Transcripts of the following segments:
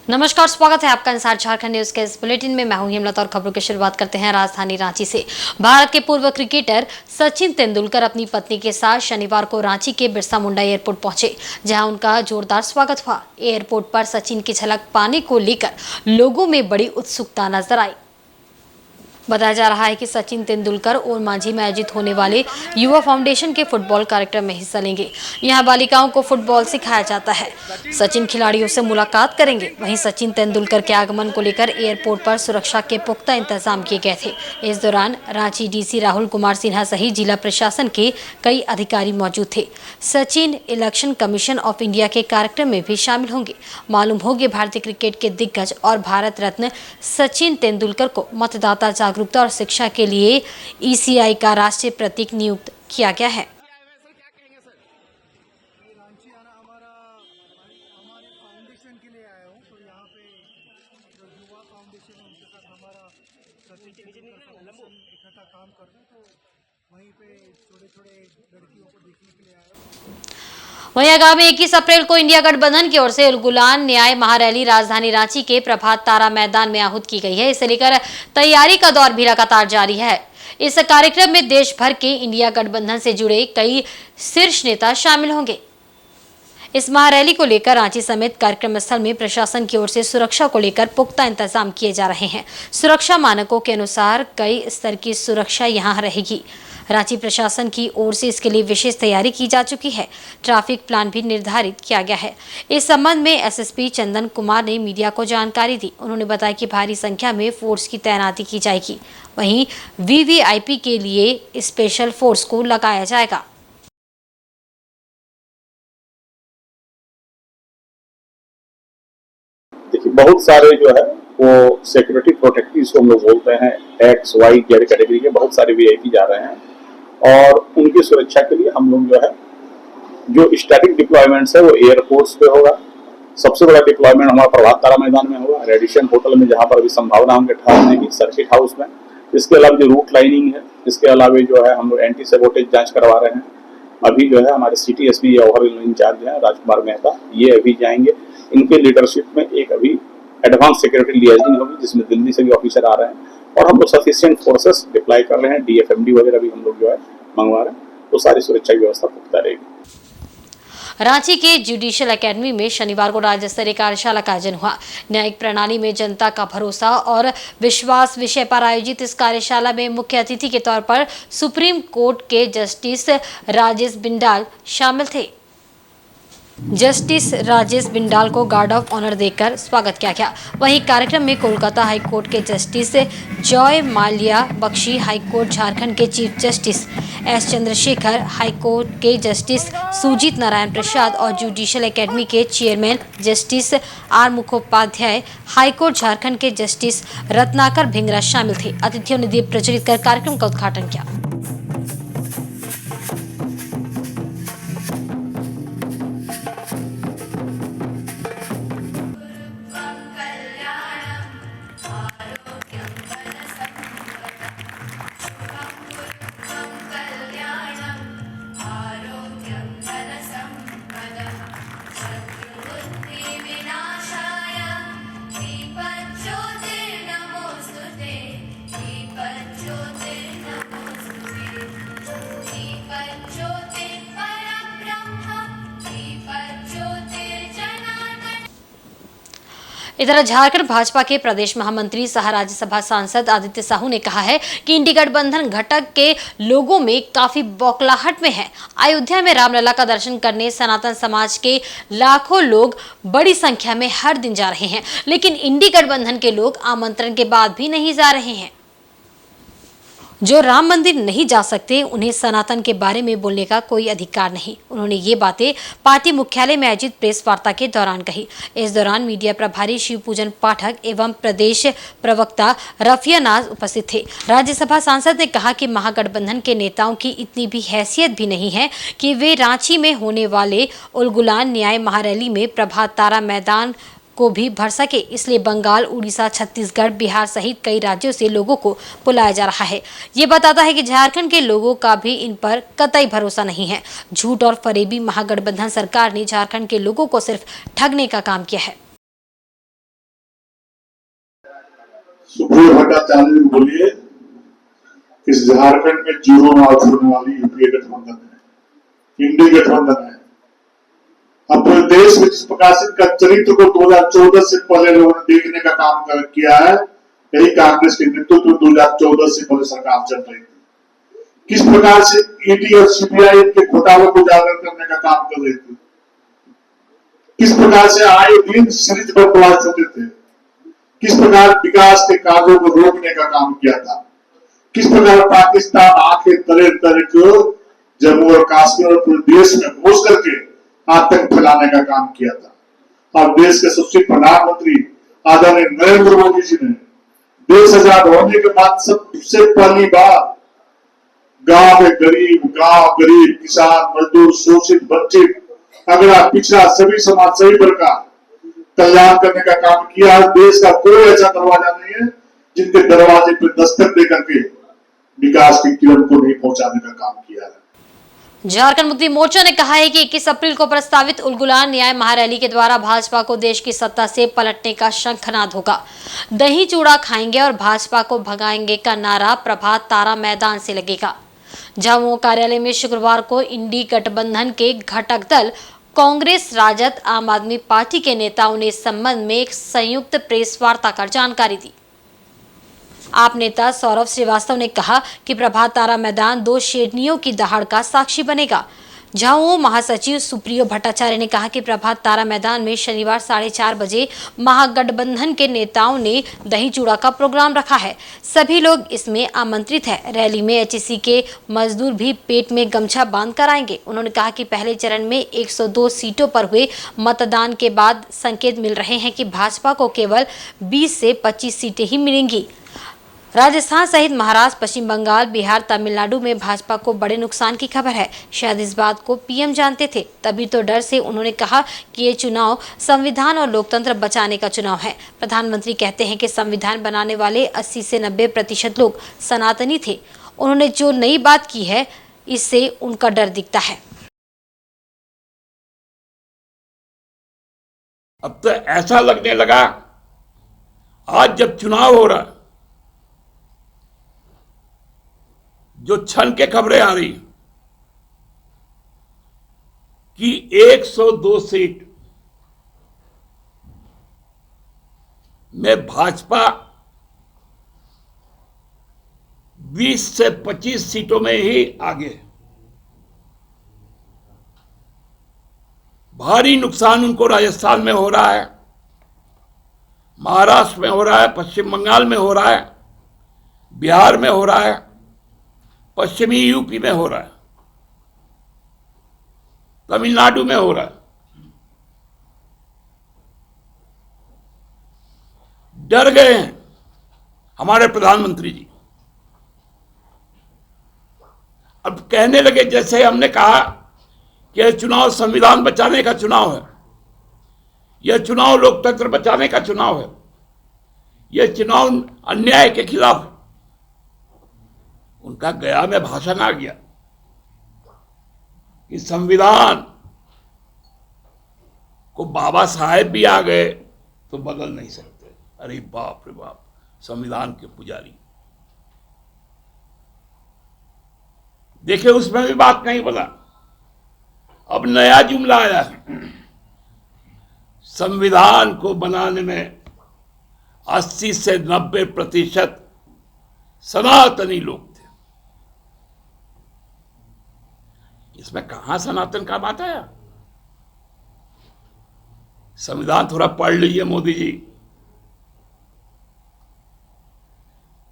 नमस्कार, स्वागत है आपका इंसाइड झारखंड न्यूज के इस बुलेटिन में। मैं हूं हिमलत और खबरों की शुरुआत करते हैं राजधानी रांची से। भारत के पूर्व क्रिकेटर सचिन तेंदुलकर अपनी पत्नी के साथ शनिवार को रांची के बिरसा मुंडा एयरपोर्ट पहुंचे, जहां उनका जोरदार स्वागत हुआ। एयरपोर्ट पर सचिन की झलक पाने को लेकर लोगों में बड़ी उत्सुकता नजर आई। बताया जा रहा है कि सचिन तेंदुलकर और मांझी में आयोजित होने वाले युवा फाउंडेशन के फुटबॉल कार्यक्रम में हिस्सा लेंगे। यहां बालिकाओं को फुटबॉल सिखाया जाता है। सचिन खिलाड़ियों से मुलाकात करेंगे। वहीं सचिन तेंदुलकर के आगमन को लेकर एयरपोर्ट पर सुरक्षा के पुख्ता इंतजाम किए गए थे। इस दौरान रांची डीसी राहुल कुमार सिन्हा सहित जिला प्रशासन के कई अधिकारी मौजूद थे। Sachin election commission of India के कार्यक्रम में भी शामिल होंगे। मालूम हो कि भारतीय क्रिकेट के दिग्गज और भारत रत्न सचिन तेंदुलकर को मतदाता जागरूकता और शिक्षा के लिए ईसीआई का राष्ट्रीय प्रतीक नियुक्त किया गया है। रांची आना हमारे फाउंडेशन के लिए आया हूँ, तो यहाँ पे जो युवा फाउंडेशन है उनके साथ हमारा इकट्ठा काम कर रहे हैं, तो वहीं पे छोटे छोटे लड़कियों को देखने के लिए आया हूँ। वहीं आगामी 21 अप्रैल को इंडिया गठबंधन की ओर से उलगुलान न्याय महारैली राजधानी रांची के प्रभात तारा मैदान में आहूत की गई है। इसे लेकर तैयारी का दौर भी लगातार जारी है। इस कार्यक्रम में देश भर के इंडिया गठबंधन से जुड़े कई शीर्ष नेता शामिल होंगे। इस महारैली को लेकर रांची समेत कार्यक्रम स्थल में प्रशासन की ओर से सुरक्षा को लेकर पुख्ता इंतजाम किए जा रहे हैं। सुरक्षा मानकों के अनुसार कई स्तर की सुरक्षा यहां रहेगी। रांची प्रशासन की ओर से इसके लिए विशेष तैयारी की जा चुकी है। ट्रैफिक प्लान भी निर्धारित किया गया है। इस संबंध में एसएसपी चंदन कुमार ने मीडिया को जानकारी दी। उन्होंने बताया कि भारी संख्या में फोर्स की तैनाती की जाएगी। वहीं वीवीआईपी के लिए स्पेशल फोर्स को लगाया जाएगा। देखिए, बहुत सारे जो है वो सिक्योरिटी प्रोटेक्टिव हम लोग बोलते हैं, एक्स वाई जेड कैटेगरी के बहुत सारे वीआईपी जा रहे हैं और उनकी सुरक्षा के लिए हम लोग जो है जो स्टैटिक डिप्लॉयमेंट्स है वो एयरपोर्ट्स पे होगा। सबसे बड़ा डिप्लॉयमेंट हमारा प्रभात तारा मैदान में होगा, रेडिशन होटल में, जहां पर अभी संभावना हम ठहरने की, सर्किट हाउस में। इसके अलावा जो रूट लाइनिंग है, इसके अलावा जो है हम लोग एंटी सेबोटेज जांच करवा रहे हैं। अभी जो है हमारे सिटी एसपी या ओवरऑल इंचार्ज हैं राजकुमार मेहता, ये अभी जाएंगे। इनके लीडरशिप में एक अभी एडवांस सिक्योरिटी लियाजिंग होगी, जिसमें दिल्ली से भी ऑफिसर आ रहे हैं और हम लोग सफिशिएंट फोर्सेस डिप्लॉय कर रहे हैं। डीएफएमडी वगैरह भी हम लोग जो है मंगवा रहे हैं, तो सारी सुरक्षा की व्यवस्था पुख्ता रहेगी। रांची के जुडिशियल एकेडमी में शनिवार को राज्य स्तरीय कार्यशाला का आयोजन हुआ। न्यायिक प्रणाली में जनता का भरोसा और विश्वास विषय पर आयोजित इस कार्यशाला में मुख्य अतिथि के तौर पर सुप्रीम कोर्ट के जस्टिस राजेश बिंदाल शामिल थे। जस्टिस राजेश बिंदाल को गार्ड ऑफ ऑनर देकर स्वागत किया गया। वहीं कार्यक्रम में कोलकाता हाई कोर्ट के justice Joy Malya Bakshi, high court Jharkhand के chief justice S Chandrashekhar, high court के जस्टिस सुजीत नारायण प्रसाद और जुडिशियल एकेडमी के chairman justice R Mukhopadhyay, high court Jharkhand के जस्टिस रत्नाकर भिंगरा शामिल थे। अतिथियों ने दीप प्रज्वलित कर कार्यक्रम का उद्घाटन किया। इधर झारखंड भाजपा के प्रदेश महामंत्री सह राज्यसभा सांसद आदित्य साहू ने कहा है कि इंडी गठबंधन घटक के लोगों में काफी बौखलाहट में है। अयोध्या में रामलला का दर्शन करने सनातन समाज के लाखों लोग बड़ी संख्या में हर दिन जा रहे हैं, लेकिन इंडी गठबंधन के लोग आमंत्रण के बाद भी नहीं जा रहे हैं। जो राम मंदिर नहीं जा सकते, उन्हें सनातन के बारे में बोलने का कोई अधिकार नहीं। उन्होंने ये बातें पार्टी मुख्यालय में आयोजित प्रेस वार्ता के दौरान कही। इस दौरान मीडिया प्रभारी शिव पूजन पाठक एवं प्रदेश प्रवक्ता रफिया नाज उपस्थित थे। राज्यसभा सांसद ने कहा कि महागठबंधन के नेताओं की इतनी भी हैसियत भी नहीं है कि वे रांची में होने वाले उलगुलान न्याय महारैली में प्रभात तारा मैदान को भी भर सके। इसलिए बंगाल, उड़ीसा, छत्तीसगढ़, बिहार सहित कई राज्यों से लोगों को बुलाया जा रहा है। ये बताता है कि झारखंड के लोगों का भी इन पर कतई भरोसा नहीं है। झूठ और फरेबी महागठबंधन सरकार ने झारखंड के लोगों को सिर्फ ठगने का काम किया है। सुप्रियो भट्टाचार्य जी बोलिए, इस झारखंड में जीरो मार्च होने वाली यूपीए गठबंधन है, इंडी गठबंधन है। अब पूरे देश में जिस प्रकार से इनका चरित्र को 2014 से पहले लोगों ने देखने का काम किया है, यही कांग्रेस के नेतृत्व में 2014 से पहले सरकार चल रही थी। किस प्रकार से ईडी और सीबीआई के घोटालों को उजागर करने का काम कर रही थी, किस प्रकार से आए दिन सीरीज पर ब्लास्ट होते थे, किस प्रकार विकास के कार्यों को रोकने का काम किया था, किस प्रकार पाकिस्तान आके तरे तरे को जम्मू और कश्मीर और पूरे देश में घुस करके आतंक फैलाने का काम किया था। और देश के सबसे प्रधानमंत्री आदरणीय नरेंद्र मोदी जी ने देश आजाद होने के बाद सबसे पहली बार गांव में गरीब किसान मजदूर शोषित वंचित अगड़ा पिछड़ा सभी समाज सभी प्रकार कल्याण करने का काम किया है। देश का कोई ऐसा दरवाजा नहीं है जिनके दरवाजे पर दस्तक दे करके विकास की किरण को नहीं पहुंचाने का काम किया है। झारखंड मुक्ति मोर्चा ने कहा है कि 21 अप्रैल को प्रस्तावित उलगुलान न्याय महारैली के द्वारा भाजपा को देश की सत्ता से पलटने का शंखनाद होगा। दही चूड़ा खाएंगे और भाजपा को भगाएंगे का नारा प्रभात तारा मैदान से लगेगा। झामुमो कार्यालय में शुक्रवार को इंडी गठबंधन के घटक दल कांग्रेस, राजद, आम आदमी पार्टी के नेताओं ने इस संबंध में एक संयुक्त प्रेस वार्ता कर जानकारी दी। आप नेता सौरभ श्रीवास्तव ने कहा कि प्रभात तारा मैदान 2 शेरनियों की दहाड़ का साक्षी बनेगा। झामुमो महासचिव सुप्रियो भट्टाचार्य ने कहा कि प्रभात तारा मैदान में शनिवार 4:30 बजे महागठबंधन के नेताओं ने दही चूड़ा का प्रोग्राम रखा है। सभी लोग इसमें आमंत्रित है। रैली में एचईसी के मजदूर भी पेट में गमछा बांध कर आएंगे। उन्होंने कहा कि पहले चरण में 102 सीटों पर हुए मतदान के बाद संकेत मिल रहे हैं कि भाजपा को केवल 20 से 25 सीटें ही मिलेंगी। राजस्थान सहित महाराष्ट्र, पश्चिम बंगाल, बिहार, तमिलनाडु में भाजपा को बड़े नुकसान की खबर है। शायद इस बात को पीएम जानते थे, तभी तो डर से उन्होंने कहा कि ये चुनाव संविधान और लोकतंत्र बचाने का चुनाव है। प्रधानमंत्री कहते हैं कि संविधान बनाने वाले 80 से 90% लोग सनातनी थे। उन्होंने जो नई बात की है, इससे उनका डर दिखता है। अब तो ऐसा लगने लगा, आज जब चुनाव हो रहा, जो क्षण के खबरें आ रही कि 102 सीट में भाजपा 20 से 25 सीटों में ही आगे। भारी नुकसान उनको राजस्थान में हो रहा है, महाराष्ट्र में हो रहा है, पश्चिम बंगाल में हो रहा है, बिहार में हो रहा है, पश्चिमी यूपी में हो रहा है, तमिलनाडु में हो रहा है। डर गए हैं हमारे प्रधानमंत्री जी। अब कहने लगे, जैसे हमने कहा कि यह चुनाव संविधान बचाने का चुनाव है, यह चुनाव लोकतंत्र बचाने का चुनाव है, यह चुनाव अन्याय के खिलाफ है। उनका गया में भाषण आ गया कि संविधान को बाबा साहेब भी आ गए तो बदल नहीं सकते। अरे बाप रे बाप, संविधान के पुजारी। देखिए, उसमें भी बात नहीं बोला। अब नया जुमला आया, संविधान को बनाने में 80 से 90% सनातनी लोग थे। इसमें कहां सनातन का बात आया? संविधान थोड़ा पढ़ लीजिए मोदी जी।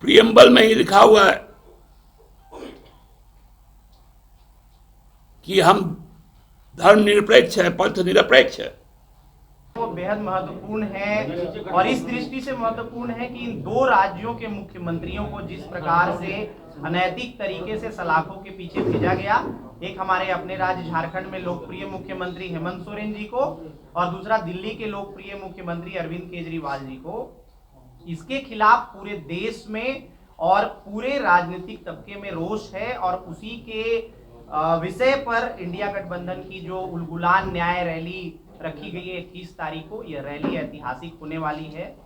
प्रियम्बल में ही लिखा हुआ है कि हम धर्मनिरपेक्ष है, पंथ निरपेक्ष है। वो बेहद महत्वपूर्ण है और इस दृष्टि से महत्वपूर्ण है कि इन 2 राज्यों के मुख्यमंत्रियों को जिस प्रकार से अनैतिक तरीके से सलाखों के पीछे भेजा गया, एक हमारे अपने राज्य झारखंड में लोकप्रिय मुख्यमंत्री हेमंत सोरेन जी को और दूसरा दिल्ली के लोकप्रिय मुख्यमंत्री अरविंद केजरीवाल जी को, इसके खिलाफ पूरे देश में और पूरे राजनीतिक तबके में रोष है। और उसी के विषय पर इंडिया गठबंधन की जो उलगुलान न्याय रैली रखी गई है 21 तारीख को, यह रैली ऐतिहासिक होने वाली है।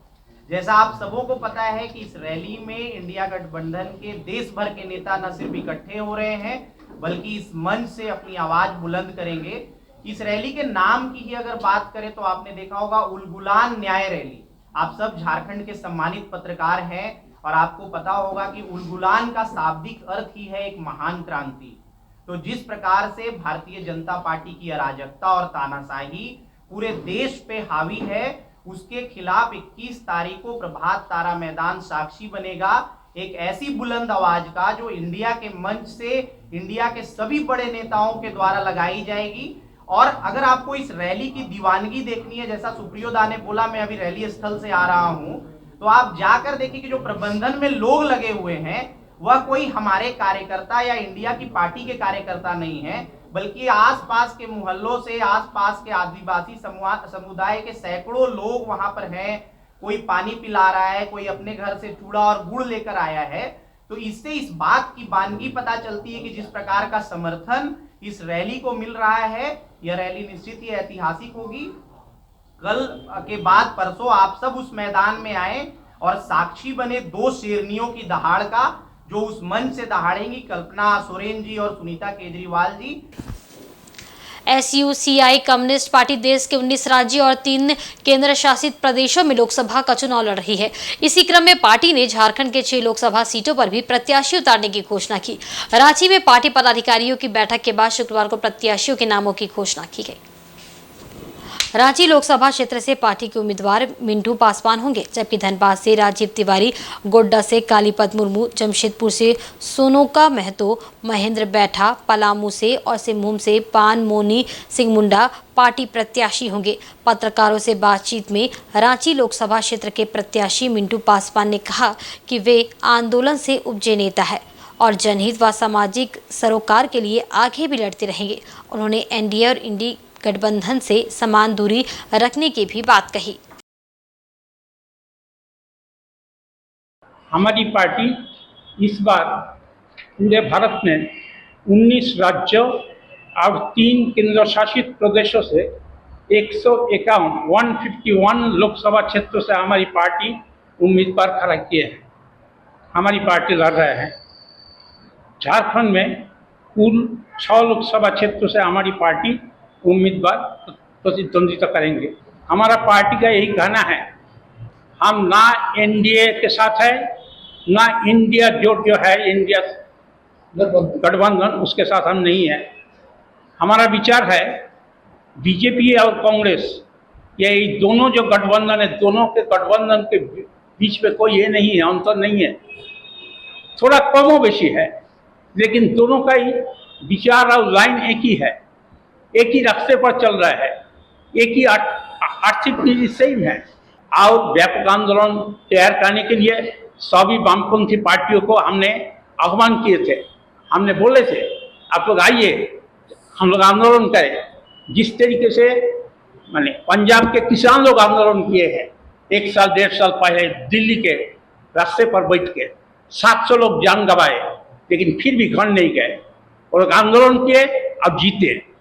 जैसा आप सबों को पता है कि इस रैली में इंडिया गठबंधन के देश भर के नेता न सिर्फ इकट्ठे हो रहे हैं बल्कि इस मंच से अपनी आवाज बुलंद करेंगे। इस रैली के नाम की ही अगर बात करें तो आपने देखा होगा उलगुलान न्याय रैली। आप सब झारखंड के सम्मानित पत्रकार हैं और आपको पता होगा कि उलगुलान का शाब्दिक अर्थ ही है एक महान क्रांति। तो जिस प्रकार से भारतीय जनता पार्टी की अराजकता और तानाशाही पूरे देश पे हावी है, उसके खिलाफ 21 तारीख को प्रभात तारा मैदान साक्षी बनेगा एक ऐसी बुलंद आवाज का जो इंडिया के मंच से इंडिया के सभी बड़े नेताओं के द्वारा लगाई जाएगी। और अगर आपको इस रैली की दीवानगी देखनी है, जैसा सुप्रियो दा ने बोला मैं अभी रैली स्थल से आ रहा हूं, तो आप जाकर देखिए कि जो प्रबंधन में लोग लगे हुए हैं वह कोई हमारे कार्यकर्ता या इंडिया की पार्टी के कार्यकर्ता नहीं है, बल्कि आसपास के मोहल्लों से, आसपास के आदिवासी समुदाय के सैकड़ों लोग वहां पर हैं। कोई पानी पिला रहा है, कोई अपने घर से चूड़ा और गुड़ लेकर आया है। तो इससे इस बात की वानगी पता चलती है कि जिस प्रकार का समर्थन इस रैली को मिल रहा है, यह रैली निश्चित ही ऐतिहासिक होगी। कल के बाद परसों आप सब उस मैदान में आए और साक्षी बने दो शेरनियों की दहाड़ का, जो उस मंच से दहाड़ेंगी कल्पना सोरेन जी और Sunita Kejriwal ji. SUCI communist party देश के 19 राज्यों और 3 केंद्र शासित प्रदेशों में लोकसभा का चुनाव लड़ रही है। इसी क्रम में पार्टी ने झारखंड के 6 लोकसभा सीटों पर भी प्रत्याशी उतारने की घोषणा की। रांची में पार्टी पदाधिकारियों की बैठक के बाद शुक्रवार को प्रत्याशियों के नामों की घोषणा की गई। रांची लोकसभा क्षेत्र से पार्टी के उम्मीदवार मिंटू पासवान होंगे, जबकि धनबाद से राजीव तिवारी, गोड्डा से कालीपद मुर्मू, जमशेदपुर से सोनोका महतो, महेंद्र बैठा, पलामू से और सिंहभूम से पान मोनी सिंह मुंडा पार्टी प्रत्याशी होंगे। पत्रकारों से बातचीत में रांची लोकसभा क्षेत्र के प्रत्याशी मिंटू पासवान ने कहा कि वे आंदोलन से उपजे नेता है और जनहित व सामाजिक सरोकार के लिए आगे भी लड़ते रहेंगे। उन्होंने एनडीए और इंडी गठबंधन से समान दूरी रखने की भी बात कही। हमारी पार्टी इस बार पूरे भारत में 19 राज्यों और 3 केंद्र शासित प्रदेशों से 151 लोकसभा क्षेत्रों से हमारी पार्टी उम्मीदवार खड़ा किए हैं। हमारी पार्टी लड़ रहे हैं। झारखंड में कुल 6 लोकसभा क्षेत्रों से हमारी पार्टी उम्मीदवार प्रतिद्वंदिता करेंगे। हमारा पार्टी का यही कहना है, हम ना एनडीए के साथ है, ना इंडिया जो है इंडिया गठबंधन, उसके साथ हम नहीं है। हमारा विचार है बीजेपी और कांग्रेस, ये दोनों जो गठबंधन है, दोनों के गठबंधन के बीच में कोई ये नहीं है, अंतर नहीं है। थोड़ा कमो बेशी है, लेकिन दोनों का ही विचार और लाइन एक ही है, एक ही रास्ते पर चल रहा है, एक ही आर्थिक नीति सेम है। और व्यापक आंदोलन तैयार करने के लिए सभी वामपंथी पार्टियों को हमने आह्वान किए थे। हमने बोले थे आप लोग आइए, हम लोग आंदोलन करें। जिस तरीके से माने पंजाब के किसान लोग आंदोलन किए हैं 1 साल 1.5 साल पहले दिल्ली के रास्ते पर बैठ के, 700 लोग जान गंवाए, लेकिन फिर भी घर नहीं गए और आंदोलन किए और जीते।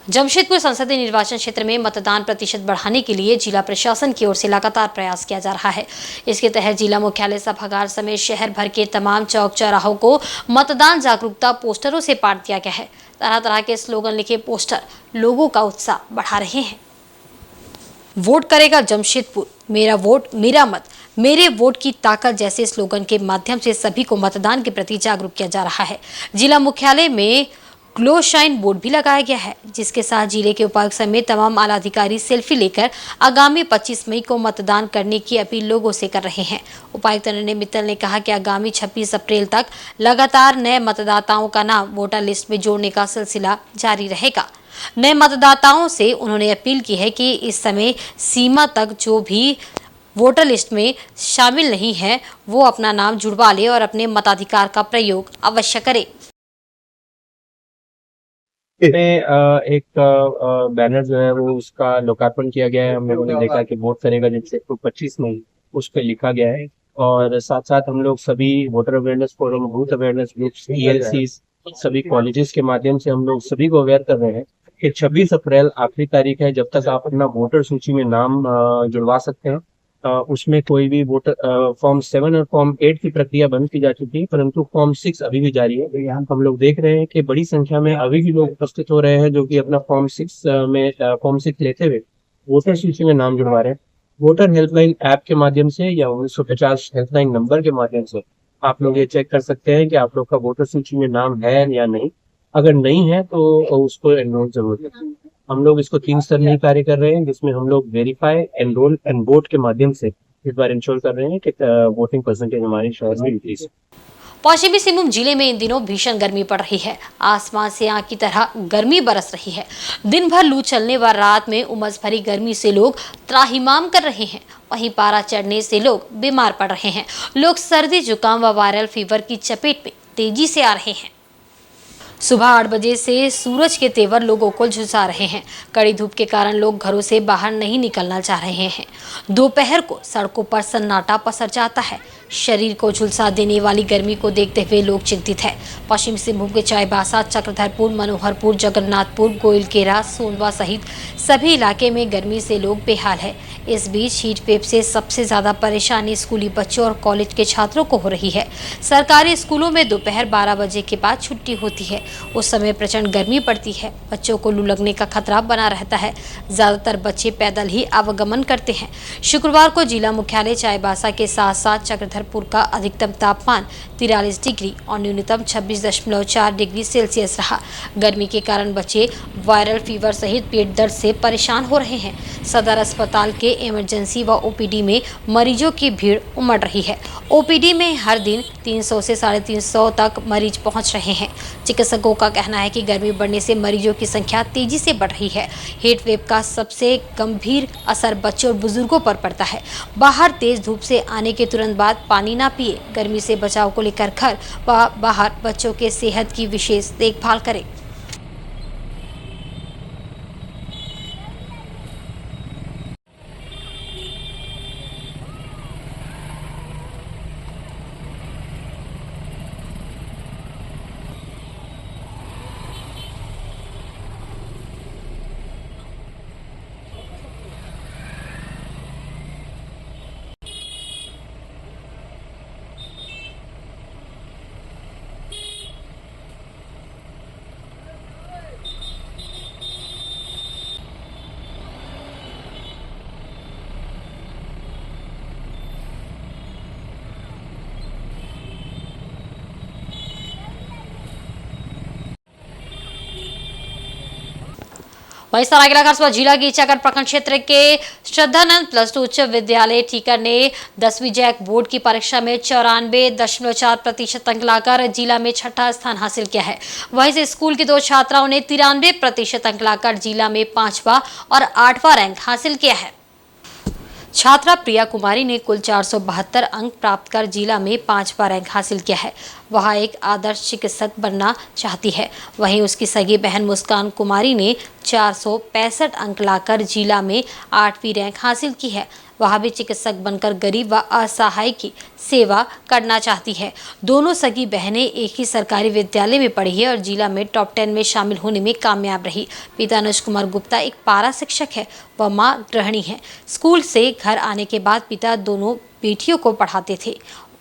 जमशेदपुर संसदीय निर्वाचन क्षेत्र में मतदान प्रतिशत बढ़ाने के लिए जिला प्रशासन की ओर से लगातार प्रयास किया जा रहा है। इसके तहत जिला मुख्यालय सभागार समेत शहर भर के तमाम चौक चौराहों को मतदान जागरूकता पोस्टरों से पाट दिया गया है। तरह तरह के स्लोगन लिखे पोस्टर लोगों का उत्साह बढ़ा रहे हैं। वोट करेगा जमशेदपुर, मेरा वोट मेरा मत, मेरे वोट की ताकत जैसे स्लोगन के माध्यम से सभी को मतदान के प्रति जागरूक किया जा रहा है। जिला मुख्यालय में ग्लो शाइन बोर्ड भी लगाया गया है, जिसके साथ जिले के उपायुक्त समेत तमाम आला अधिकारी सेल्फी लेकर आगामी 25 मई को मतदान करने की अपील लोगों से कर रहे हैं। उपायुक्त अनन्या मित्तल ने कहा कि आगामी 26 अप्रैल तक लगातार नए मतदाताओं का नाम वोटर लिस्ट में जोड़ने का सिलसिला जारी रहेगा। नए मतदाताओं से उन्होंने अपील की है कि इस समय सीमा तक जो भी वोटर लिस्ट में शामिल नहीं है वो अपना नाम जुड़वा ले और अपने मताधिकार का प्रयोग अवश्य करे। में एक बैनर जो है वो उसका लोकार्पण किया गया है। हम लोगों ने देखा कि वोट करेगा जमशेदपुर 25 मई उस पर लिखा गया है और साथ साथ हम लोग सभी voter awareness forum, booth awareness groups, ELC सभी कॉलेजेस के माध्यम से हम लोग सभी को अवेयर कर रहे हैं कि 26 अप्रैल आखिरी तारीख है जब तक आप अपना वोटर सूची में नाम जुड़वा सकते हैं। उसमें कोई भी वोटर फॉर्म 7 और फॉर्म 8 की प्रक्रिया बंद की जा चुकी है, परंतु फॉर्म 6 अभी भी जारी है। हम लोग देख रहे हैं कि बड़ी संख्या में अभी भी लोग उपस्थित हो रहे हैं जो कि अपना फॉर्म 6 लेते हुए वोटर सूची में नाम जुड़वा रहे हैं। वोटर हेल्पलाइन ऐप के माध्यम से या 1950 हेल्पलाइन नंबर के माध्यम से आप लोग ये चेक कर सकते हैं कि आप लोग का वोटर सूची में नाम है या नहीं। अगर नहीं है तो उसको एनरोल जरूर करें। हम लोग इसको 3 स्तर में कार्य कर रहे हैं, जिसमें हम लोग वेरीफाई, एनरोल एंड वोट के माध्यम से इस बार इंश्योर कर रहे हैं कि वोटिंग परसेंटेज हमारे शहर में इंक्रीज। पश्चिमी सिंहभूम जिले में इन दिनों भीषण गर्मी पड़ रही है। आसमान से आग की तरह गर्मी बरस रही है। दिन भर लू चलने व रात में उमस भरी गर्मी से लोग त्राहिमाम कर रहे हैं। वहीं पारा चढ़ने से लोग बीमार पड़ रहे हैं। लोग सर्दी, जुकाम व वायरल फीवर की चपेट में तेजी से आ रहे हैं। सुबह 8 बजे से सूरज के तेवर लोगों को झुलसा रहे हैं। कड़ी धूप के कारण लोग घरों से बाहर नहीं निकलना चाह रहे हैं। दोपहर को सड़कों पर सन्नाटा पसर जाता है। शरीर को झुलसा देने वाली गर्मी को देखते हुए लोग चिंतित हैं। पश्चिम सिंहभूम के चाईबासा, चक्रधरपुर, मनोहरपुर, जगन्नाथपुर, गोइलकेरा, सोनवा सहित सभी इलाके में गर्मी से लोग बेहाल है। इस बीच हीट वेव से सबसे ज्यादा परेशानी स्कूली बच्चों और कॉलेज के छात्रों को हो रही है। सरकारी स्कूलों में दोपहर 12 बजे के बाद छुट्टी होती है। उस समय प्रचंड गर्मी पड़ती है। बच्चों को लू लगने का खतरा बना रहता है। ज्यादातर बच्चे पैदल ही आवागमन करते हैं। शुक्रवार को जिला मुख्यालय चाईबासा के साथ साथ चक्रधरपुर का अधिकतम तापमान 43 डिग्री और न्यूनतम 26.4 डिग्री सेल्सियस रहा। गर्मी के कारण बच्चे वायरल फीवर सहित पेट दर्द से परेशान हो रहे हैं। सदर अस्पताल के इमरजेंसी व ओपीडी में मरीजों की भीड़ उमड़ रही है। ओपीडी में हर दिन 300 से 350 तक मरीज पहुंच रहे हैं। चिकित्सकों का कहना है कि गर्मी बढ़ने से मरीजों की संख्या तेजी से बढ़ रही है। हीट वेव का सबसे गंभीर असर बच्चों और बुजुर्गों पर पड़ता है। बाहर तेज धूप से आने के तुरंत बाद पानी ना पिए। गर्मी से बचाव को लेकर घर व बाहर बच्चों के सेहत की विशेष देखभाल करें। वहीं सरायकेला खरसुआ जिला के इचागढ़ प्रखंड क्षेत्र के श्रद्धानंद प्लस 2 उच्च विद्यालय ठीकर ने 10वीं जैक बोर्ड की परीक्षा में 94.4% अंक लाकर जिला में छठा स्थान हासिल किया है। वहीं से स्कूल की 2 छात्राओं ने 93% अंक लाकर जिला में 5वां और 8वां रैंक हासिल किया है। छात्रा प्रिया कुमारी ने कुल 472 अंक प्राप्त कर जिला में 5वां रैंक हासिल किया है। वह एक आदर्श चिकित्सक बनना चाहती है। वहीं उसकी सगी बहन मुस्कान कुमारी ने 465 अंक लाकर जिला में 8वीं रैंक हासिल की है। वह भी चिकित्सक बनकर गरीब व असहाय की सेवा करना चाहती है। दोनों सगी बहनें एक ही सरकारी विद्यालय में पढ़ी है और जिला में टॉप 10 में शामिल होने में कामयाब रही। पिता अनुज कुमार गुप्ता एक पारा शिक्षक है व मां गृहिणी है। स्कूल से घर आने के बाद पिता दोनों बेटियों को पढ़ाते थे।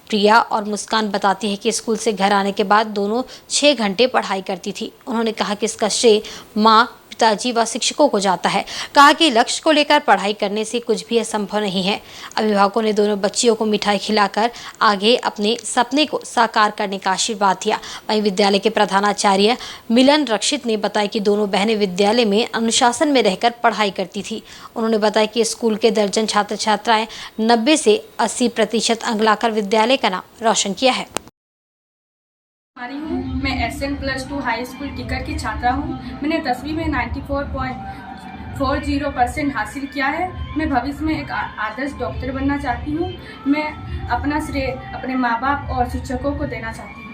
प्रिया और मुस्कान बताती है कि स्कूल से घर आने के बाद दोनों 6 घंटे पढ़ाई करती थी। उन्होंने कहा कि इसका श्रेय माँ, पिताजी व शिक्षकों को जाता है। कहा कि लक्ष्य को लेकर पढ़ाई करने से कुछ भी असंभव नहीं है। अभिभावकों ने दोनों बच्चियों को मिठाई खिलाकर आगे अपने सपने को साकार करने का आशीर्वाद दिया। वहीं विद्यालय के प्रधानाचार्य मिलन रक्षित ने बताया कि दोनों बहनें विद्यालय में अनुशासन में रहकर पढ़ाई करती थी। उन्होंने बताया कि स्कूल के दर्जन छात्र छात्राएं 90 से 80% अंक लाकर विद्यालय का नाम रोशन किया है। मैं SN+2 हाई स्कूल टिकर की छात्रा हूँ। मैंने 10वीं में 94.40% हासिल किया है। मैं भविष्य में एक आदर्श डॉक्टर बनना चाहती हूँ। मैं अपना श्रेय अपने माँ बाप और शिक्षकों को देना चाहती हूँ।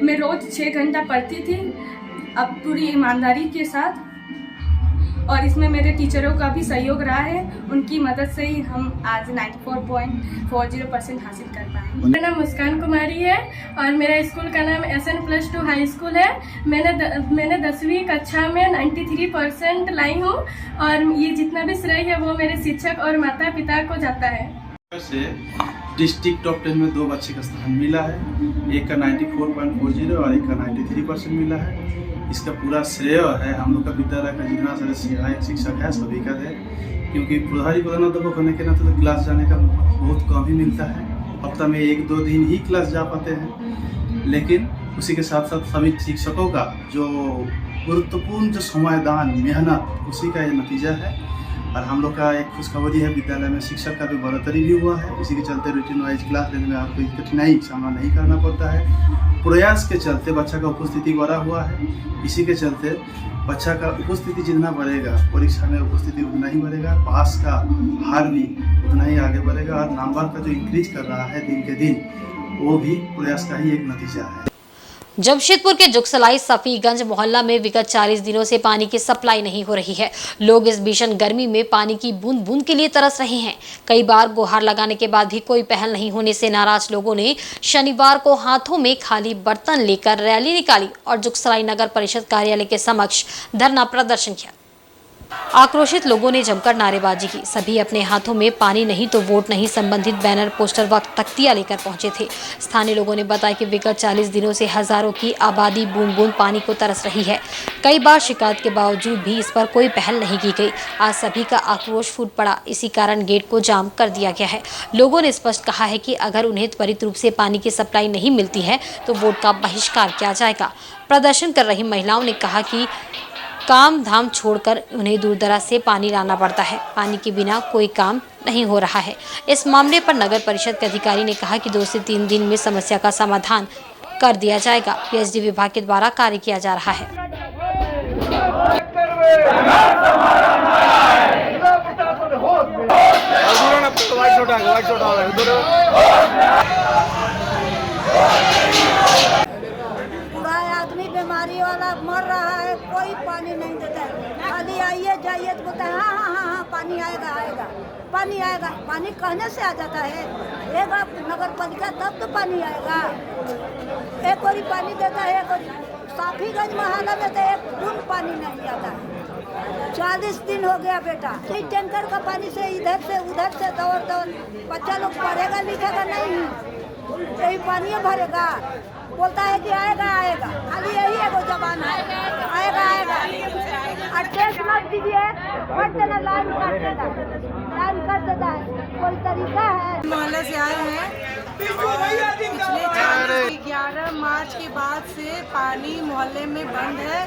मैं रोज़ 6 घंटा पढ़ती थी। अब पूरी ईमानदारी के साथ और इसमें मेरे टीचरों का भी सहयोग रहा है। उनकी मदद से ही हम आज 94.40% हासिल कर पाए। मेरा नाम मुस्कान कुमारी है और मेरा स्कूल का नाम SN+2 हाई स्कूल है। मैंने 10वीं कक्षा में 93% लाई हूँ और ये जितना भी श्रेय है वो मेरे शिक्षक और माता पिता को जाता है। से डिस्ट्रिक्ट टॉप 10 में 2 बच्चे का स्थान मिला है, एक का 94.40 और एक का 93% मिला है। इसका पूरा श्रेय है हम लोग का विद्यालय का जितना सारे सहायक शिक्षक है सभी का है, क्योंकि प्रधारी प्रधानाध्यापक होने के नाते तो क्लास जाने का बहुत कम ही मिलता है। हफ्ता में 1-2 दिन ही क्लास जा पाते हैं, लेकिन उसी के साथ साथ सभी शिक्षकों का जो गुरुत्वपूर्ण जो समयदान मेहनत उसी का ये नतीजा है। और हम लोग का एक खुशखबरी है, विद्यालय में शिक्षक का भी बढ़ोतरी भी हुआ है। इसी के चलते रूटीन वाइज क्लास लेने में आपको कोई कठिनाई का सामना नहीं करना पड़ता है। प्रयास के चलते बच्चा का उपस्थिति बढ़ा हुआ है। इसी के चलते बच्चा का उपस्थिति जितना बढ़ेगा परीक्षा में उपस्थिति उतना ही बढ़ेगा, पास का हार भी उतना ही आगे बढ़ेगा। और नंबर का जो इंक्रीज कर रहा है दिन के दिन वो भी प्रयास का ही एक नतीजा है। जमशेदपुर के जुगसलाई सफीगंज मोहल्ला में विगत 40 दिनों से पानी की सप्लाई नहीं हो रही है। लोग इस भीषण गर्मी में पानी की बूंद बूंद के लिए तरस रहे हैं। कई बार गुहार लगाने के बाद भी कोई पहल नहीं होने से नाराज लोगों ने शनिवार को हाथों में खाली बर्तन लेकर रैली निकाली और जुगसलाई नगर परिषद कार्यालय के समक्ष धरना प्रदर्शन किया। आक्रोशित लोगों ने जमकर नारेबाजी की। सभी अपने हाथों में पानी नहीं तो वोट नहीं संबंधित बैनर, पोस्टर व तख्तियां लेकर पहुंचे थे। स्थानीय लोगों ने बताया कि विगत 40 दिनों से हजारों की आबादी बूंद बूंद पानी को तरस रही है। कई बार शिकायत के बावजूद भी इस पर कोई पहल नहीं की गई। आज सभी का आक्रोश फूट पड़ा। इसी कारण गेट को जाम कर दिया गया है। लोगों ने स्पष्ट कहा है कि अगर उन्हें त्वरित रूप से पानी की सप्लाई नहीं मिलती है तो वोट का बहिष्कार किया जाएगा। प्रदर्शन कर रही महिलाओं ने कहा कि काम धाम छोड़कर उन्हें दूर दराज से पानी लाना पड़ता है। पानी के बिना कोई काम नहीं हो रहा है। इस मामले पर नगर परिषद के अधिकारी ने कहा कि 2 से 3 दिन में समस्या का समाधान कर दिया जाएगा। पीएचडी विभाग के द्वारा कार्य किया जा रहा है। आदमी बीमारी वाला मर रहा है, कोई पानी नहीं देता है। खाली आइए जाइए तो बोलता है हाँ पानी आएगा पानी आएगा। पानी कहने से आ जाता है। एक नगर पालिका तब तो पानी आएगा। एक और पानी देता है, साफीगंज मोहल्ला में तो एक बूंद पानी नहीं आता है। 40 दिन हो गया बेटा। इस टैंकर का पानी से इधर से उधर से दौड़ बच्चा लोग पढ़ेगा लिखेगा नहीं, यही पानी भरेगा। बोलता है कि आएगा खाली यही है वो जबान है, आएगा। और टेस्ट मत दीजिए, मत देना, लाइन कर देता है। कोई तरीका है? मोहल्ले से आए हैं और पिछले 11 मार्च के बाद से पानी मोहल्ले में बंद है।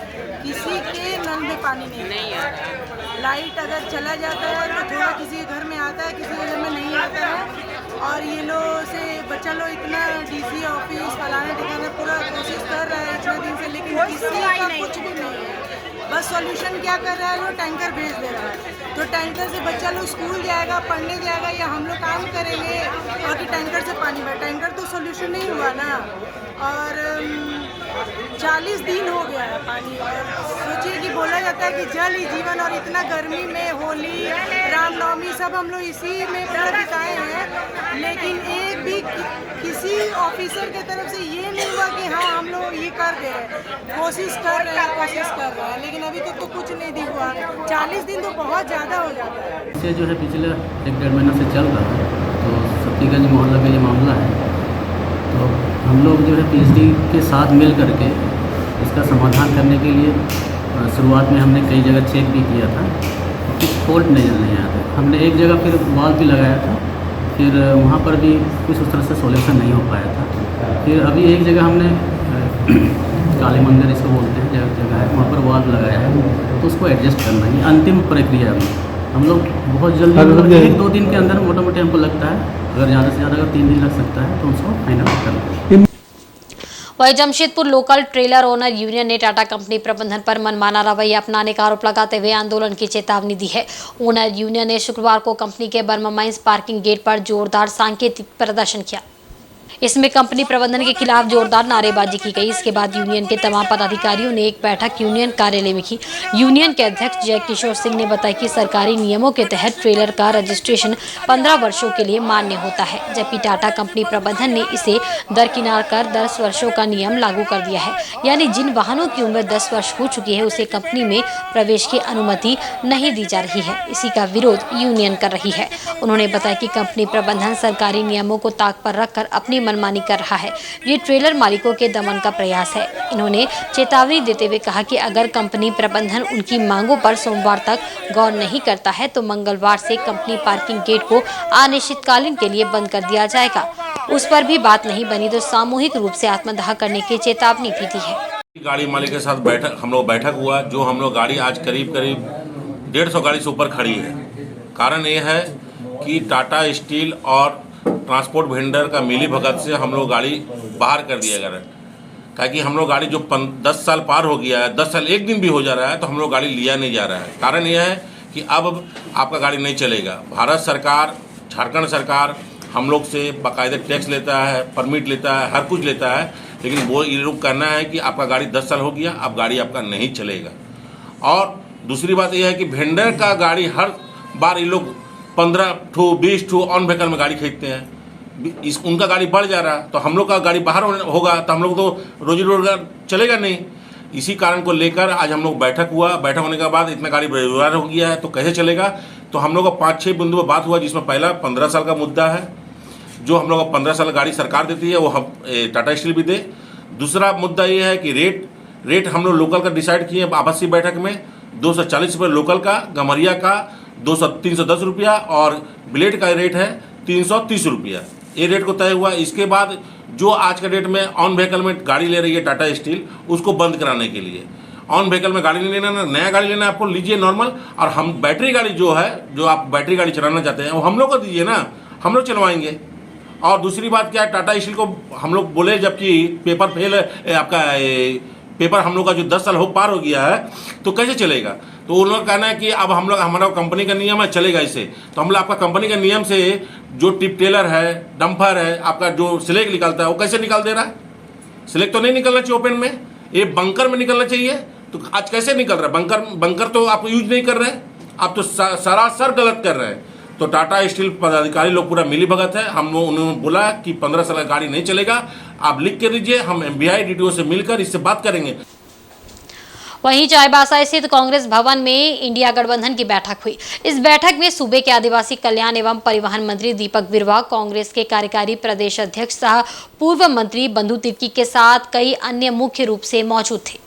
किसी के नल में पानी नहीं आ रहा है। लाइट अगर चला जाता है तो थोड़ा किसी के घर में आता है, किसी के घर में नहीं आता है। और ये लोग से बच्चा लोग इतना डीसी ऑफिस फलाने ठिकाने पूरा कोशिश कर रहा है इतने दिन से, लेकिन किसी का कुछ भी नहीं है। बस सॉल्यूशन क्या कर रहा है, वो टैंकर भेज दे रहा है। तो टैंकर से बच्चा लोग स्कूल जाएगा, पढ़ने जाएगा, या हम लोग काम करेंगे और कि टैंकर से पानी भर। टैंकर तो सॉल्यूशन नहीं हुआ ना। और 40 दिन हो गया है पानी। और सोचिए कि बोला जाता है कि जल ही जीवन, और इतना गर्मी में होली रामनवमी सब हम लोग इसी में पूरा बिताए हैं। लेकिन एक भी किसी ऑफिसर के तरफ से ये नहीं हुआ कि हाँ हम लोग ये कर रहे हैं, कोशिश कर रहे हैं, लेकिन अभी तक तो कुछ नहीं दिखा। 40 दिन तो बहुत ज़्यादा हो जाता है। इसे जो है पिछले 1-1.5 महीना से चल रहा है। तो सफीगंज मोहल्ला का ये मामला है। तो हम लोग जो है पीएचडी के साथ मिल करके इसका समाधान करने के लिए शुरुआत में हमने कई जगह चेक भी किया था, कुछ फॉल्ट नजर नहीं आया था। हमने एक जगह फिर वॉल भी लगाया था, फिर वहाँ पर भी कुछ उस तरह से सॉल्यूशन नहीं हो पाया था। फिर अभी एक जगह हमने काली मंदिर इसको बोलते हैं जगह है, वहाँ पर वॉल लगाया है, तो उसको एडजस्ट करना है। अंतिम प्रक्रिया में हम लोग बहुत जल्दी, मतलब 1-2 दिन के अंदर मोटा मोटी हमको लगता है, अगर ज़्यादा से ज़्यादा अगर 3 दिन लग सकता है तो उसको फाइनल करना है। वहीं Jamshedpur local trailer owner union ने टाटा कंपनी प्रबंधन पर मनमाना रवैया अपनाने का आरोप लगाते हुए आंदोलन की चेतावनी दी है। ओनर यूनियन ने शुक्रवार को कंपनी के बर्मा माइंस पार्किंग गेट पर जोरदार सांकेतिक प्रदर्शन किया। इसमें कंपनी प्रबंधन के खिलाफ जोरदार नारेबाजी की गई। इसके बाद यूनियन के तमाम पदाधिकारियों ने एक बैठक यूनियन कार्यालय में की। यूनियन के अध्यक्ष जय किशोर सिंह ने बताया कि सरकारी नियमों के तहत ट्रेलर का रजिस्ट्रेशन 15 वर्षों के लिए मान्य होता है, जबकि टाटा कंपनी प्रबंधन ने इसे दरकिनार कर 10 वर्षों का नियम लागू कर दिया है। यानी जिन वाहनों की उम्र 10 वर्ष हो चुकी है उसे कंपनी में प्रवेश की अनुमति नहीं दी जा रही है। इसी का विरोध यूनियन कर रही है। उन्होंने बताया कि कंपनी प्रबंधन सरकारी नियमों को ताक पर रखकर अपनी मनमानी कर रहा है। ये ट्रेलर मालिकों के दमन का प्रयास है। इन्होंने चेतावनी देते हुए कहा कि अगर कंपनी प्रबंधन उनकी मांगों पर सोमवार तक गौर नहीं करता है तो मंगलवार से कंपनी पार्किंग गेट को अनिश्चितकालीन के लिए बंद कर दिया जाएगा। उस पर भी बात नहीं बनी तो सामूहिक रूप से आत्मदाह करने की चेतावनी भी दी है। गाड़ी मालिक के साथ हम लोग बैठक हुआ। जो हम लोग गाड़ी आज करीब 150 गाड़ी से ऊपर खड़ी है। कारण ये है कि टाटा स्टील और ट्रांसपोर्ट वेंडर का मिली भगत से हम लोग गाड़ी बाहर कर दिया गया है। ताकि हम लोग गाड़ी जो 10 साल पार हो गया है, 10 साल एक दिन भी हो जा रहा है तो हम लोग गाड़ी लिया नहीं जा रहा है। कारण यह है कि अब आपका गाड़ी नहीं चलेगा। भारत सरकार, झारखंड सरकार हम लोग से बाकायदे टैक्स लेता है, परमिट लेता है, हर कुछ लेता है, लेकिन वो ये लोग करना है कि आपका गाड़ी 10 साल हो गया, अब गाड़ी आपका नहीं चलेगा। और दूसरी बात यह है कि वेंडर का गाड़ी हर बार ये लोग 15 ठो 20 ठो ऑन व्हीकल में गाड़ी खरीदते हैं। उनका गाड़ी बढ़ जा रहा तो हम लोग का गाड़ी बाहर होगा तो हम लोग तो रोजी रोजगार चलेगा नहीं। इसी कारण को लेकर आज हम लोग बैठक हुआ। बैठक होने के बाद इतना गाड़ी बेरोजगार हो गया है तो कैसे चलेगा। तो हम लोग का 5-6 बिंदु पर बात हुआ, जिसमें पहला 15 साल का मुद्दा है। जो हम लोग का 15 साल गाड़ी सरकार देती है वो हम टाटा स्टील भी दे। दूसरा मुद्दा ये है कि रेट हम लोग लोकल का डिसाइड किए आवासीय बैठक में। 240 रुपये लोकल का, गमरिया का 310 रुपया और ब्लेड का रेट है 330 रुपया। ये रेट को तय हुआ। इसके बाद जो आज के डेट में ऑन व्हीकल में गाड़ी ले रही है टाटा स्टील, उसको बंद कराने के लिए ऑन व्हीकल में गाड़ी नहीं लेना, नया गाड़ी लेना आपको लीजिए नॉर्मल। और हम बैटरी गाड़ी जो है, जो आप बैटरी गाड़ी चलाना चाहते हैं वो हम लोग को दीजिए ना, हम लोग चलवाएंगे। और दूसरी बात क्या है, टाटा स्टील को हम लोग बोले जबकि पेपर फेल है आपका पेपर हम लोग का जो 10 साल पार हो गया है तो कैसे चलेगा। तो उन लोग कहना है कि अब हम लोग हमारा कंपनी का नियम है चलेगा इसे। तो हम लोग आपका कंपनी का नियम से जो टिप टेलर है, डंपर है, आपका जो स्लेग निकलता है वो कैसे निकाल दे रहा है। स्लेग तो नहीं निकलना चाहिए ओपन में, ये बंकर में निकलना चाहिए। तो आज कैसे निकल रहा है बंकर तो आप यूज नहीं कर रहे हैं, आप तो सरासर गलत कर रहे हैं। तो टाटा स्टील पदाधिकारी लोग पूरा मिली भगत है। हम उन्होंने बोला कि 15 साल का गाड़ी नहीं चलेगा, आप लिख के दीजिए, हम MBI DTO से मिलकर इससे बात करेंगे। वहीं चाईबासा स्थित कांग्रेस भवन में इंडिया गठबंधन की बैठक हुई। इस बैठक में सूबे के आदिवासी कल्याण एवं परिवहन मंत्री दीपक बिरुवा, कांग्रेस के कार्यकारी प्रदेश अध्यक्ष सह पूर्व मंत्री बंधु तिर्की के साथ कई अन्य मुख्य रूप से मौजूद थे।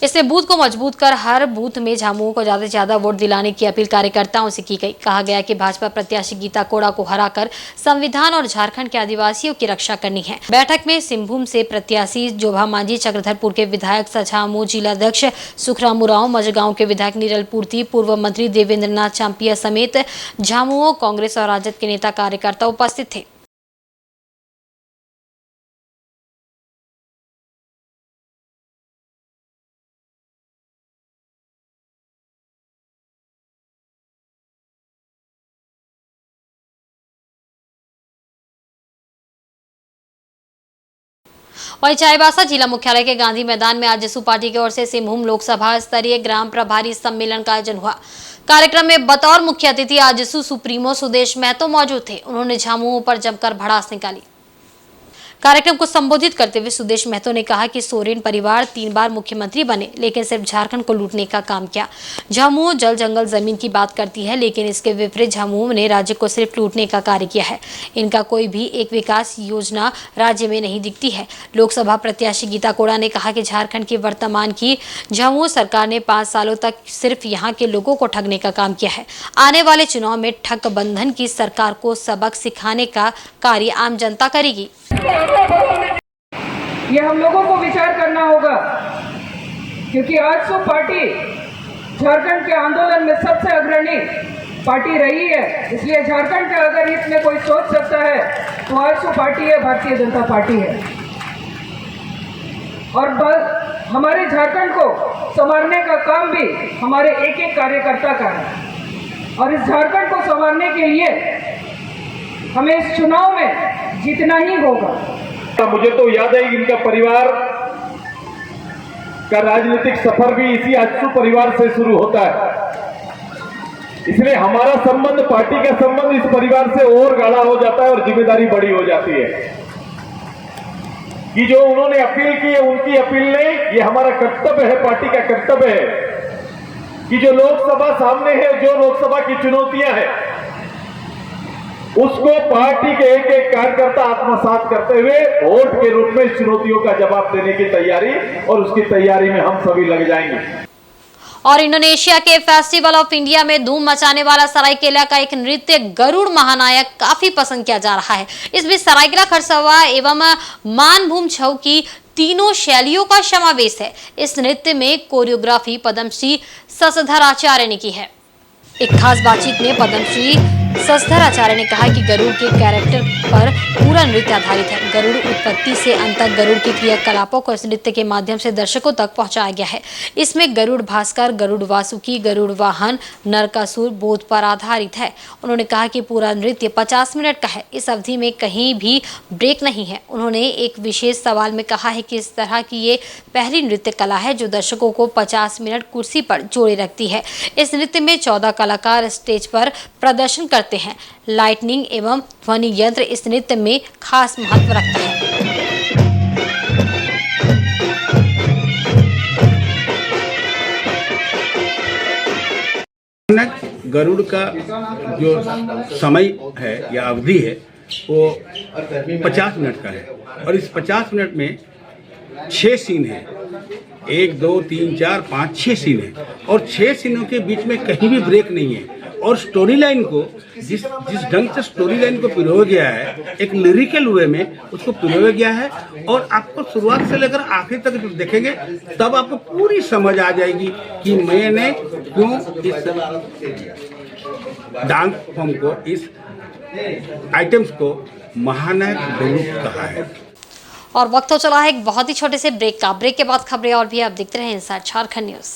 इसमें बूथ को मजबूत कर हर बूथ में झामुमो को ज्यादा से ज्यादा वोट दिलाने की अपील कार्यकर्ताओं से की गई। कहा गया कि भाजपा प्रत्याशी गीता कोड़ा को हराकर संविधान और झारखंड के आदिवासियों की रक्षा करनी है। बैठक में सिंहभूम से प्रत्याशी जोभा मांझी, चक्रधरपुर के विधायक सछामू, जिलाध्यक्ष सुखराम उरांव, मजगांव के विधायक निरल पूर्ति, पूर्व मंत्री देवेंद्र नाथ चांपिया समेत झामुमो, कांग्रेस और राजद के नेता कार्यकर्ता उपस्थित थे। वहीं चाईबासा जिला मुख्यालय के गांधी मैदान में आज जसू पार्टी की ओर से सिंहभूम लोकसभा स्तरीय ग्राम प्रभारी सम्मेलन का आयोजन हुआ। कार्यक्रम में बतौर मुख्य अतिथि आजसू सुप्रीमो सुदेश महतो मौजूद थे। उन्होंने झामुमो पर जमकर भड़ास निकाली। कार्यक्रम को संबोधित करते हुए सुदेश महतो ने कहा कि सोरेन परिवार 3 बार मुख्यमंत्री बने लेकिन सिर्फ झारखंड को लूटने का काम किया। झामुमो जल जंगल जमीन की बात करती है लेकिन इसके विपरीत झामुमो ने राज्य को सिर्फ लूटने का कार्य किया है। इनका कोई भी एक विकास योजना राज्य में नहीं दिखती है। लोकसभा प्रत्याशी गीता कोड़ा ने कहा कि झारखंड की वर्तमान की झामुमो सरकार ने 5 सालों तक सिर्फ यहाँ के लोगों को ठगने का काम किया है। आने वाले चुनाव में ठग बंधन की सरकार को सबक सिखाने का कार्य आम जनता करेगी। ये हम लोगों को विचार करना होगा क्योंकि आजसू पार्टी झारखंड के आंदोलन में सबसे अग्रणी पार्टी रही है। इसलिए झारखंड के अगर हित में कोई सोच सकता है तो आजसू पार्टी है, भारतीय जनता पार्टी है। और बस हमारे झारखंड को संवारने का काम भी हमारे एक एक कार्यकर्ता का है। और इस झारखंड को संवारने के लिए हमें इस चुनाव में जीतना ही होगा। मुझे तो याद है इनका परिवार का राजनीतिक सफर भी इसी आजसू परिवार से शुरू होता है, इसलिए हमारा संबंध, पार्टी का संबंध इस परिवार से और गाढ़ा हो जाता है और जिम्मेदारी बड़ी हो जाती है कि जो उन्होंने अपील की है उनकी अपील नहीं, ये हमारा कर्तव्य है, पार्टी का कर्तव्य है कि जो लोकसभा सामने है, जो लोकसभा की चुनौतियां हैं, उसको पार्टी के एक एक कार्यकर्ता आत्मसात करते हुए वोट के रूप में इस चुनौतियों का जवाब देने की तैयारी, और उसकी तैयारी में हम सभी लग जाएंगे। और इंडोनेशिया के फेस्टिवल ऑफ इंडिया में धूम मचाने वाला सरायकेला का एक नृत्य गरुड़ महानायक काफी पसंद किया जा रहा है। इसमें सरायकेला, खरसवा एवं मानभूम छऊ की तीनों शैलियों का समावेश है। इस नृत्य में कोरियोग्राफी पद्मश्री शशधर आचार्य ने की है। एक खास बातचीत में पद्मश्री शशधर आचार्य ने कहा कि गरुड़ के कैरेक्टर पर पूरा नृत्य आधारित है। गरुड़ उत्पत्ति से अंत तक गरुड़ के क्रियाकलापों को इस नृत्य के माध्यम से दर्शकों तक पहुंचाया गया है। इसमें गरुड़ भास्कर, गरुड़ वासुकी, गरुड़ वाहन, नरकासुर बोध पर आधारित है। उन्होंने कहा कि पूरा नृत्य 50 मिनट का है। इस अवधि में कहीं भी ब्रेक नहीं है। उन्होंने एक विशेष सवाल में कहा है कि इस तरह की ये पहली नृत्य कला है जो दर्शकों को 50 मिनट कुर्सी पर जोड़े रखती है। इस नृत्य में 14 कलाकार स्टेज पर प्रदर्शन करते हैं। लाइटनिंग एवं ध्वनि यंत्र इस नृत्य में खास महत्व रखते हैं। गरुड़ का जो समय है या अवधि है वो 50 मिनट का है, और इस 50 मिनट में 6 सीन है। 1, 2, 3, 4, 5, 6 सीन है, और 6 सीनों के बीच में कहीं भी ब्रेक नहीं है। और स्टोरी लाइन को जिस ढंग से स्टोरी लाइन को पिरोया गया है, एक लिरिकल वे में उसको पिरोया गया है, और आपको शुरुआत से लेकर आखिर तक जब देखेंगे तब आपको पूरी समझ आ जाएगी कि मैंने क्यों इस डांस फॉर्म को, इस आइटम्स को महानायक गरुड़ कहा है। और वक्त हो चला है एक बहुत ही छोटे से ब्रेक का। ब्रेक के बाद खबरें और भी आप देखते रहे इंसाइड झारखंड न्यूज।